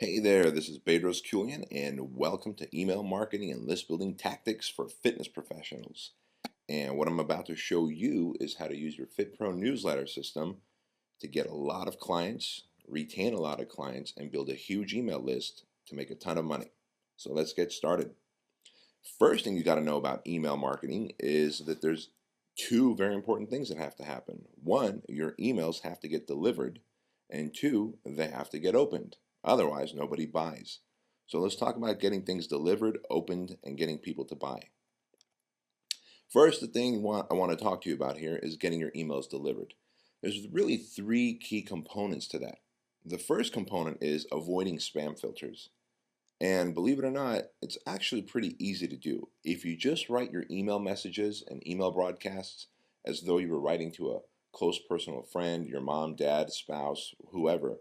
Hey there, this is Bedros Kulian, and welcome to Email Marketing and List Building Tactics for Fitness Professionals. And what I'm about to show you is how to use your FitPro newsletter system to get a lot of clients, retain a lot of clients, and build a huge email list to make a ton of money. So let's get started. First thing you got to know about email marketing is that there's two very important things that have to happen. One, your emails have to get delivered, and two, they have to get opened. Otherwise, nobody buys. So let's talk about getting things delivered, opened, and getting people to buy. First, the thing I want to talk to you about here is getting your emails delivered. There's really three key components to that. The first component is avoiding spam filters. And believe it or not, it's actually pretty easy to do. If you just write your email messages and email broadcasts as though you were writing to a close personal friend, your mom, dad, spouse, whoever,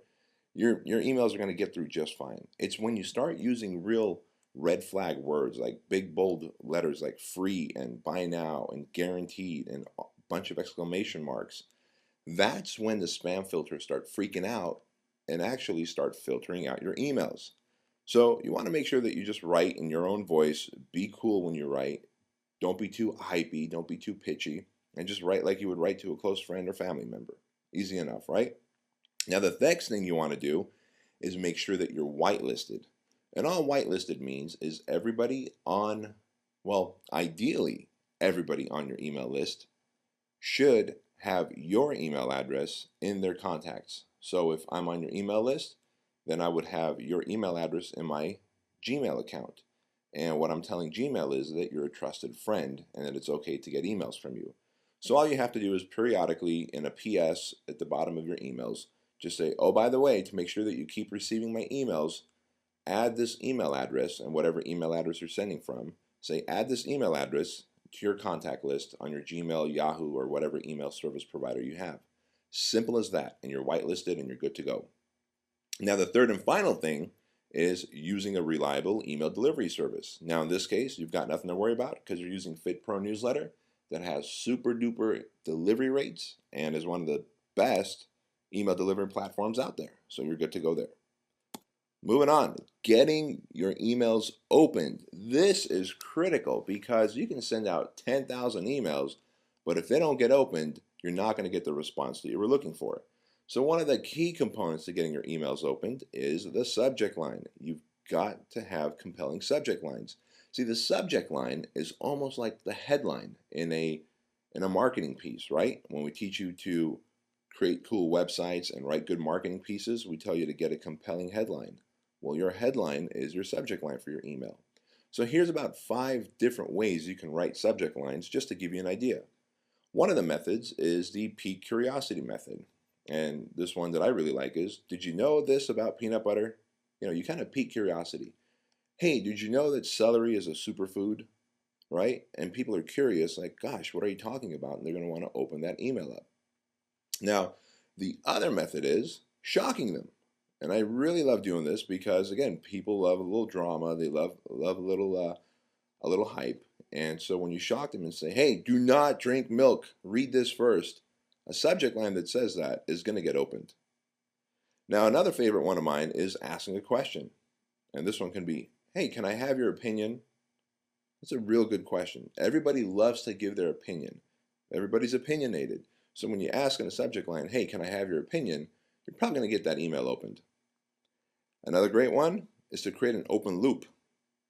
your emails are going to get through just fine. It's when you start using real red flag words like big bold letters like free and buy now and guaranteed and a bunch of exclamation marks, that's when the spam filters start freaking out and actually start filtering out your emails. So you want to make sure that you just write in your own voice, be cool when you write, don't be too hypey, don't be too pitchy, and just write like you would write to a close friend or family member. Easy enough, right? Now the next thing you want to do is make sure that you're whitelisted. And all whitelisted means is everybody on, well, ideally everybody on your email list should have your email address in their contacts. So if I'm on your email list, then I would have your email address in my Gmail account. And what I'm telling Gmail is that you're a trusted friend and that it's okay to get emails from you. So all you have to do is periodically in a PS at the bottom of your emails, just say, oh, by the way, to make sure that you keep receiving my emails, add this email address, and whatever email address you're sending from, say add this email address to your contact list on your Gmail, Yahoo, or whatever email service provider you have. Simple as that, and you're whitelisted and you're good to go. Now the third and final thing is using a reliable email delivery service. Now in this case, you've got nothing to worry about because you're using FitPro Newsletter that has super duper delivery rates and is one of the best email delivery platforms out there. So you're good to go there. Moving on, getting your emails opened. This is critical because you can send out 10,000 emails, but if they don't get opened, you're not going to get the response that you were looking for. So one of the key components to getting your emails opened is the subject line. You've got to have compelling subject lines. See, the subject line is almost like the headline in a marketing piece, right? When we teach you to create cool websites and write good marketing pieces, we tell you to get a compelling headline. Well, your headline is your subject line for your email. So here's about 5 different ways you can write subject lines just to give you an idea. One of the methods is the pique curiosity method. And this one that I really like is, did you know this about peanut butter? You kind of pique curiosity. Hey, did you know that celery is a superfood? Right? And people are curious, like, gosh, what are you talking about? And they're going to want to open that email up. Now, the other method is shocking them. And I really love doing this because, again, people love a little drama. They love a little hype. And so when you shock them and say, hey, do not drink milk, read this first, a subject line that says that is going to get opened. Now, another favorite one of mine is asking a question. And this one can be, hey, can I have your opinion? That's a real good question. Everybody loves to give their opinion. Everybody's opinionated. So when you ask in a subject line, hey, can I have your opinion? You're probably going to get that email opened. Another great one is to create an open loop.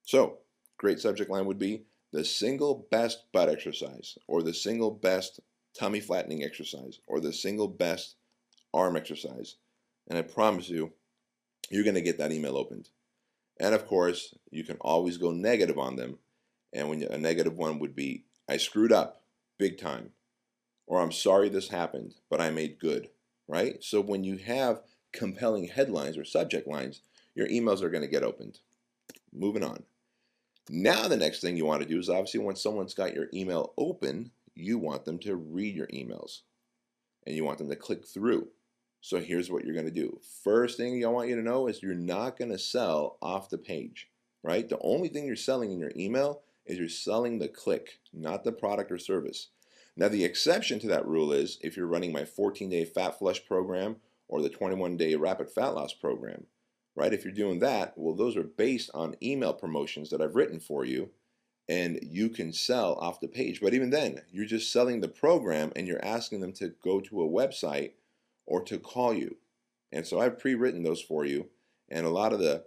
So, great subject line would be the single best butt exercise, or the single best tummy flattening exercise, or the single best arm exercise. And I promise you, you're going to get that email opened. And of course, you can always go negative on them. And a negative one would be, I screwed up big time, or I'm sorry this happened, but I made good, right? So when you have compelling headlines or subject lines, your emails are going to get opened. Moving on. Now the next thing you want to do is obviously when someone's got your email open, you want them to read your emails and you want them to click through. So here's what you're going to do. First thing I want you to know is you're not going to sell off the page, right? The only thing you're selling in your email is you're selling the click, not the product or service. Now the exception to that rule is if you're running my 14-day fat flush program or the 21-day rapid fat loss program. right? If you're doing that, well, those are based on email promotions that I've written for you, and you can sell off the page. But even then, you're just selling the program and you're asking them to go to a website or to call you. And so I've pre-written those for you, and a lot of the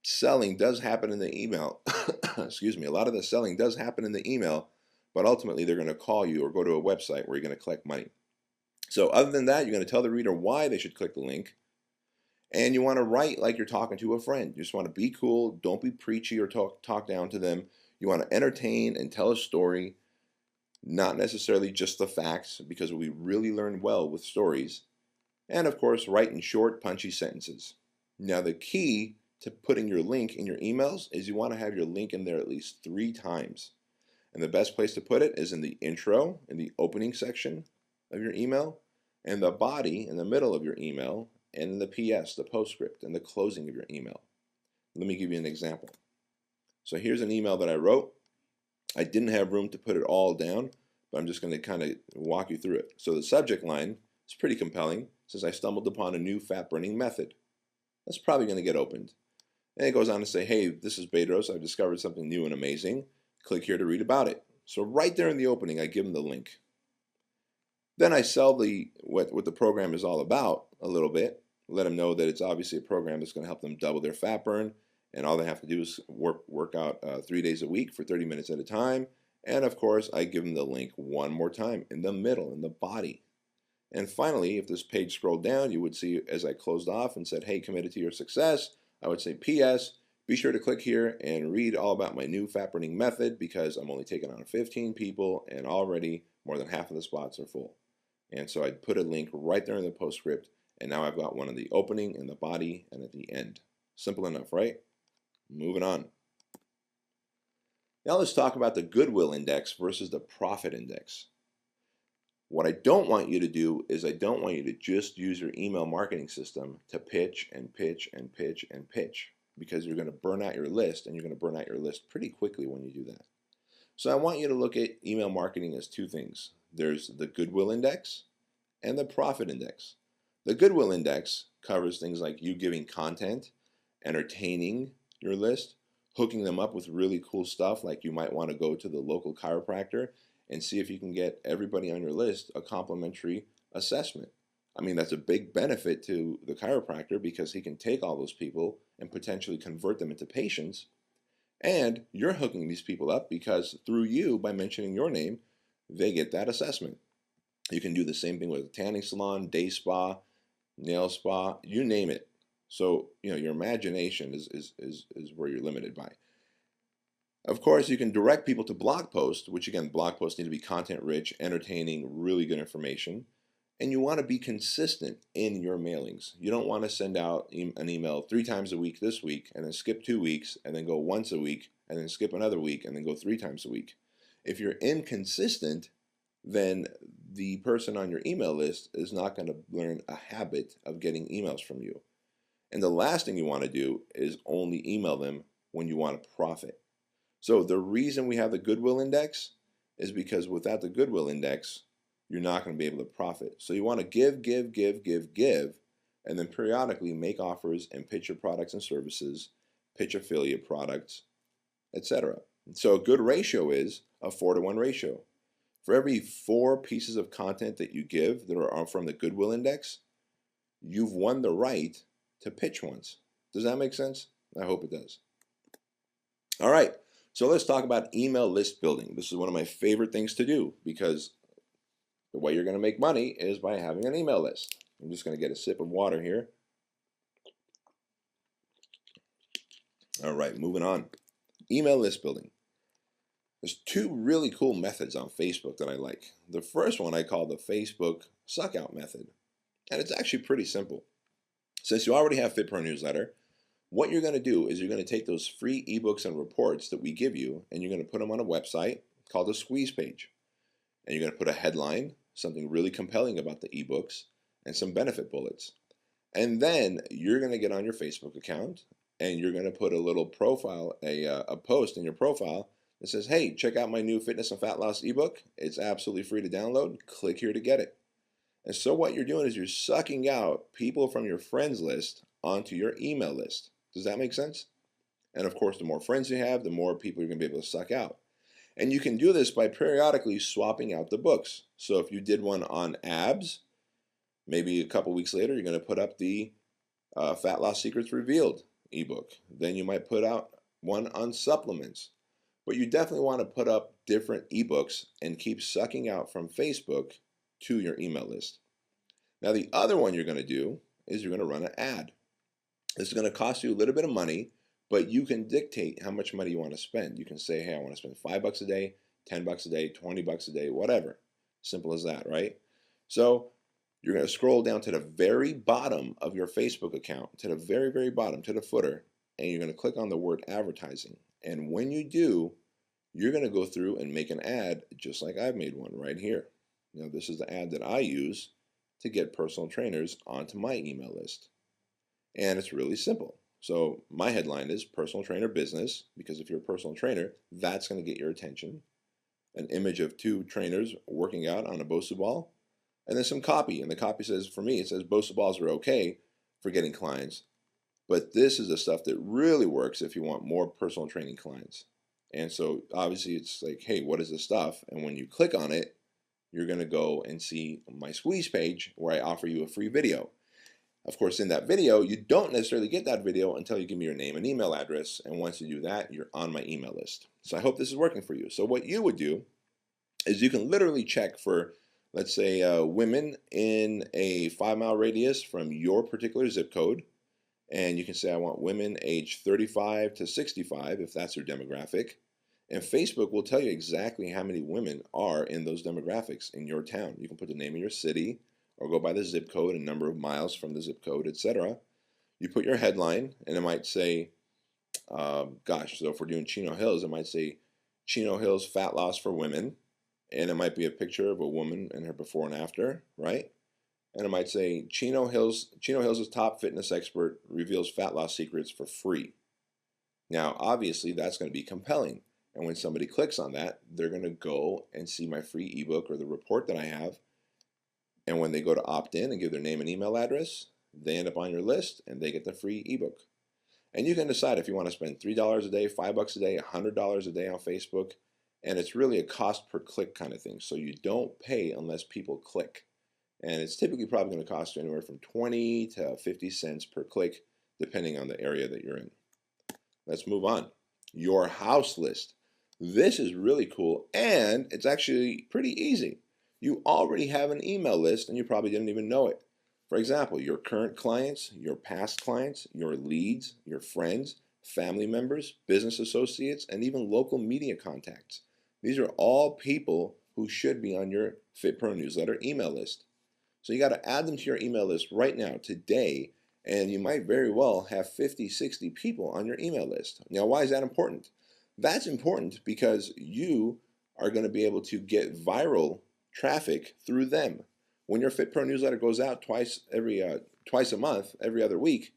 selling does happen in the email. Excuse me. A lot of the selling does happen in the email, but ultimately they're going to call you or go to a website where you're going to collect money. So other than that, you're going to tell the reader why they should click the link. And you want to write like you're talking to a friend. You just want to be cool. Don't be preachy or talk down to them. You want to entertain and tell a story, not necessarily just the facts, because we really learn well with stories. And of course, write in short, punchy sentences. Now, the key to putting your link in your emails is you want to have your link in there at least 3 times. And the best place to put it is in the intro, in the opening section of your email, and the body in the middle of your email, and in the PS, the postscript, and the closing of your email. Let me give you an example. So here's an email that I wrote. I didn't have room to put it all down, but I'm just going to kind of walk you through it. So the subject line is pretty compelling. It says, I stumbled upon a new fat burning method. That's probably going to get opened. And it goes on to say, hey, this is Bedros. I've discovered something new and amazing. Click here to read about it. So right there in the opening, I give them the link. Then I sell what the program is all about a little bit. Let them know that it's obviously a program that's going to help them double their fat burn. And all they have to do is work out 3 days a week for 30 minutes at a time. And of course, I give them the link one more time in the middle, in the body. And finally, if this page scrolled down, you would see as I closed off and said, hey, committed to your success, I would say, P.S. Be sure to click here and read all about my new fat burning method because I'm only taking on 15 people and already more than half of the spots are full. And so I'd put a link right there in the postscript, and now I've got one in the opening, in the body, and at the end. Simple enough, right? Moving on. Now let's talk about the Goodwill index versus the profit index. What I don't want you to do is I don't want you to just use your email marketing system to pitch and pitch and pitch and pitch, because you're going to burn out your list, and you're going to burn out your list pretty quickly when you do that. So I want you to look at email marketing as 2 things. There's the Goodwill index and the profit index. The Goodwill index covers things like you giving content, entertaining your list, hooking them up with really cool stuff, like you might want to go to the local chiropractor and see if you can get everybody on your list a complimentary assessment. I mean, that's a big benefit to the chiropractor because he can take all those people and potentially convert them into patients. And you're hooking these people up because through you, by mentioning your name, they get that assessment. You can do the same thing with a tanning salon, day spa, nail spa, you name it. So, your imagination is where you're limited by. Of course, you can direct people to blog posts, which again, blog posts need to be content rich, entertaining, really good information. And you want to be consistent in your mailings. You don't want to send out an email 3 times a week this week and then skip 2 weeks and then go once a week and then skip another week and then go 3 times a week. If you're inconsistent, then the person on your email list is not going to learn a habit of getting emails from you. And the last thing you want to do is only email them when you want to profit. So the reason we have the Goodwill index is because without the Goodwill index, you're not going to be able to profit. So you want to give, and then periodically make offers and pitch your products and services, pitch affiliate products, etc. So a good ratio is a 4-to-1 ratio. For every 4 pieces of content that you give that are from the Goodwill index, you've won the right to pitch once. Does that make sense? I hope it does. All right, so let's talk about email list building. This is one of my favorite things to do because the way you're going to make money is by having an email list. I'm just going to get a sip of water here. All right, moving on. Email list building. There's 2 really cool methods on Facebook that I like. The first one I call the Facebook suck-out method. And it's actually pretty simple. Since you already have FitPro newsletter, what you're going to do is you're going to take those free ebooks and reports that we give you, and you're going to put them on a website called a squeeze page. And you're going to put a headline, something really compelling about the ebooks, and some benefit bullets. And then you're going to get on your Facebook account, and you're going to put a little profile, a post in your profile that says, hey, check out my new fitness and fat loss ebook. It's absolutely free to download. Click here to get it. And so what you're doing is you're sucking out people from your friends list onto your email list. Does that make sense? And of course, the more friends you have, the more people you're going to be able to suck out. And you can do this by periodically swapping out the books. So if you did one on abs, maybe a couple weeks later, you're going to put up the Fat Loss Secrets Revealed ebook. Then you might put out one on supplements. But you definitely want to put up different ebooks and keep sucking out from Facebook to your email list. Now, the other one you're going to do is you're going to run an ad. This is going to cost you a little bit of money, but you can dictate how much money you want to spend. You can say, hey, I want to spend $5 a day, $10 a day, $20 a day, whatever. Simple as that, right? So you're going to scroll down to the very bottom of your Facebook account, to the very, very bottom, to the footer, and you're going to click on the word advertising. And when you do, you're going to go through and make an ad just like I've made one right here. Now, this is the ad that I use to get personal trainers onto my email list. And it's really simple. So my headline is personal trainer business, because if you're a personal trainer, that's going to get your attention. An image of two trainers working out on a Bosu ball, and then some copy. And the copy says, for me, it says Bosu balls are okay for getting clients, but this is the stuff that really works if you want more personal training clients. And so obviously it's like, hey, what is this stuff? And when you click on it, you're going to go and see my squeeze page where I offer you a free video. Of course, in that video, you don't necessarily get that video until you give me your name and email address. And once you do that, you're on my email list. So I hope this is working for you. So what you would do is you can literally check for, let's say, women in a 5-mile radius from your particular zip code. And you can say, I want women age 35 to 65, if that's their demographic. And Facebook will tell you exactly how many women are in those demographics in your town. You can put the name of your city, or go by the zip code and number of miles from the zip code, etc. You put your headline, and it might say, so if we're doing Chino Hills, it might say Chino Hills fat loss for women, and it might be a picture of a woman and her before and after, right? And it might say Chino Hills' top fitness expert reveals fat loss secrets for free. Now, obviously, that's going to be compelling. And when somebody clicks on that, they're going to go and see my free ebook or the report that I have. And when they go to opt in and give their name and email address, they end up on your list and they get the free ebook. And you can decide if you want to spend $3 a day, $5 a day, $100 a day on Facebook. And it's really a cost per click kind of thing. So you don't pay unless people click. And it's typically probably going to cost you anywhere from 20 to 50 cents per click, depending on the area that you're in. Let's move on. Your house list. This is really cool, and it's actually pretty easy. You already have an email list, and you probably didn't even know it. For example, your current clients, your past clients, your leads, your friends, family members, business associates, and even local media contacts. These are all people who should be on your FitPro newsletter email list. So you got to add them to your email list right now, today, and you might very well have 50, 60 people on your email list. Now, why is that important? That's important because you are going to be able to get viral traffic through them. When your FitPro newsletter goes out twice a month, every other week,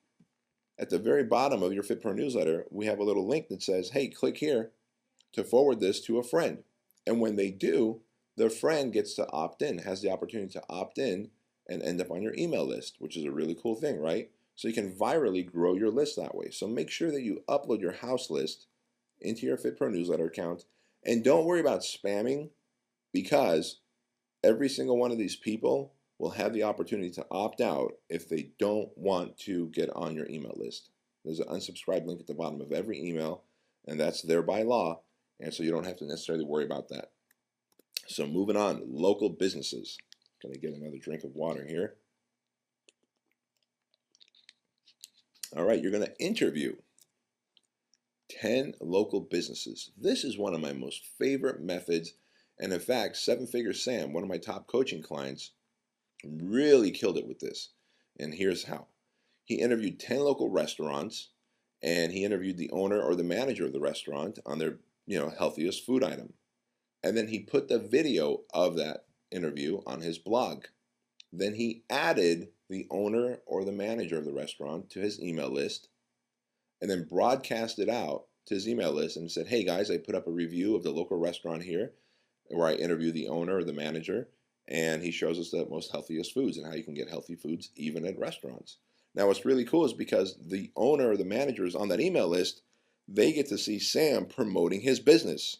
at the very bottom of your FitPro newsletter, we have a little link that says, hey, click here to forward this to a friend. And when they do, their friend gets to opt in, has the opportunity to opt in and end up on your email list, which is a really cool thing, right? So you can virally grow your list that way. So make sure that you upload your house list into your FitPro newsletter account. And don't worry about spamming, because every single one of these people will have the opportunity to opt out if they don't want to get on your email list. There's an unsubscribe link at the bottom of every email, and that's there by law, and so you don't have to necessarily worry about that. So moving on, local businesses. Gonna get another drink of water here. All right, you're gonna interview 10 local businesses. This is one of my most favorite methods. And in fact, Seven Figure Sam, one of my top coaching clients, really killed it with this. And here's how. He interviewed 10 local restaurants, and he interviewed the owner or the manager of the restaurant on their, healthiest food item. And then he put the video of that interview on his blog. Then he added the owner or the manager of the restaurant to his email list, and then broadcast it out to his email list and said, hey guys, I put up a review of the local restaurant here where I interview the owner or the manager, and he shows us the most healthiest foods and how you can get healthy foods even at restaurants. Now, what's really cool is because the owner or the manager is on that email list, they get to see Sam promoting his business.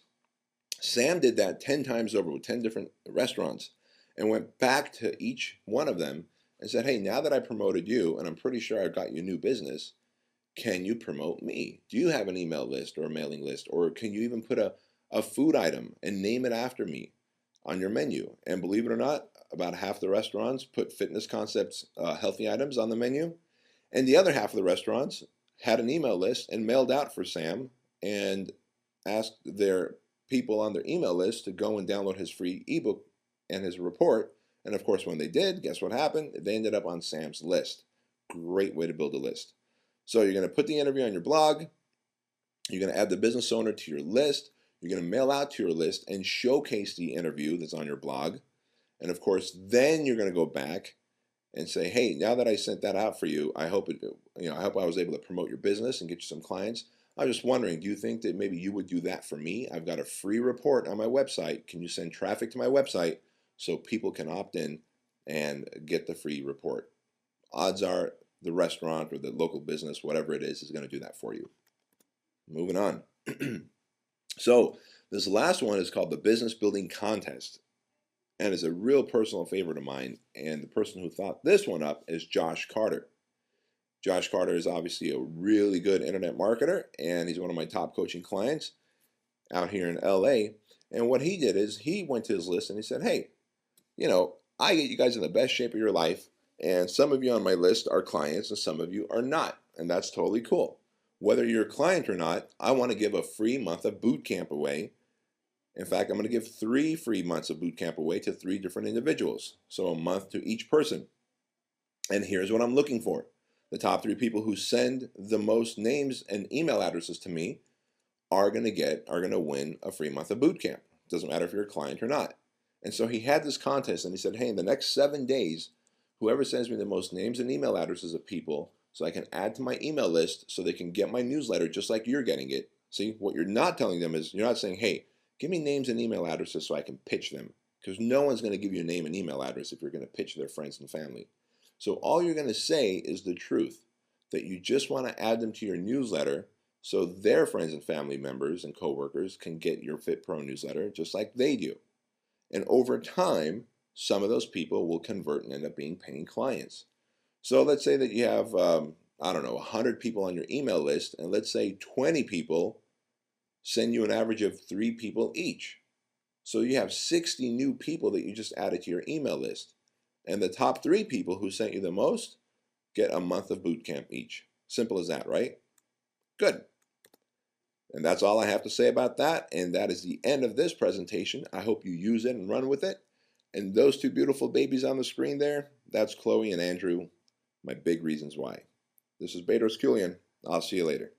Sam did that 10 times over with 10 different restaurants and went back to each one of them and said, hey, now that I promoted you, and I'm pretty sure I got you new business, can you promote me? Do you have an email list or a mailing list? Or can you even put a food item and name it after me on your menu? And believe it or not, about half the restaurants put fitness concepts, healthy items on the menu. And the other half of the restaurants had an email list and mailed out for Sam and asked their people on their email list to go and download his free ebook and his report. And of course, when they did, guess what happened? They ended up on Sam's list. Great way to build a list. So you're going to put the interview on your blog. You're going to add the business owner to your list. You're going to mail out to your list and showcase the interview that's on your blog. And of course, then you're going to go back and say, hey, now that I sent that out for you, I hope I was able to promote your business and get you some clients. I was just wondering, do you think that maybe you would do that for me? I've got a free report on my website. Can you send traffic to my website so people can opt in and get the free report? Odds are the restaurant or the local business, whatever it is going to do that for you. Moving on. So this last one is called the Business Building Contest, and is a real personal favorite of mine. And the person who thought this one up is Josh Carter. Josh Carter is obviously a really good internet marketer, and he's one of my top coaching clients out here in LA. And what he did is he went to his list and he said, hey, I get you guys in the best shape of your life, and some of you on my list are clients and some of you are not. And that's totally cool. Whether you're a client or not, I want to give a free month of boot camp away. In fact, I'm going to give 3 free months of boot camp away to 3 different individuals. So a month to each person. And here's what I'm looking for. The top 3 people who send the most names and email addresses to me are going to win a free month of boot camp. Doesn't matter if you're a client or not. And so he had this contest and he said, hey, in the next 7 days, whoever sends me the most names and email addresses of people so I can add to my email list so they can get my newsletter just like you're getting it. See, what you're not telling them is, you're not saying, hey, give me names and email addresses so I can pitch them. Because no one's going to give you a name and email address if you're going to pitch their friends and family. So all you're going to say is the truth, that you just want to add them to your newsletter so their friends and family members and coworkers can get your Fit Pro newsletter just like they do. And over time, some of those people will convert and end up being paying clients. So let's say that you have, 100 people on your email list, and let's say 20 people send you an average of 3 people each. So you have 60 new people that you just added to your email list. And the top 3 people who sent you the most get a month of boot camp each. Simple as that, right? Good. And that's all I have to say about that. And that is the end of this presentation. I hope you use it and run with it. And those 2 beautiful babies on the screen there, that's Chloe and Andrew, my big reasons why. This is Bedros Keuilian. I'll see you later.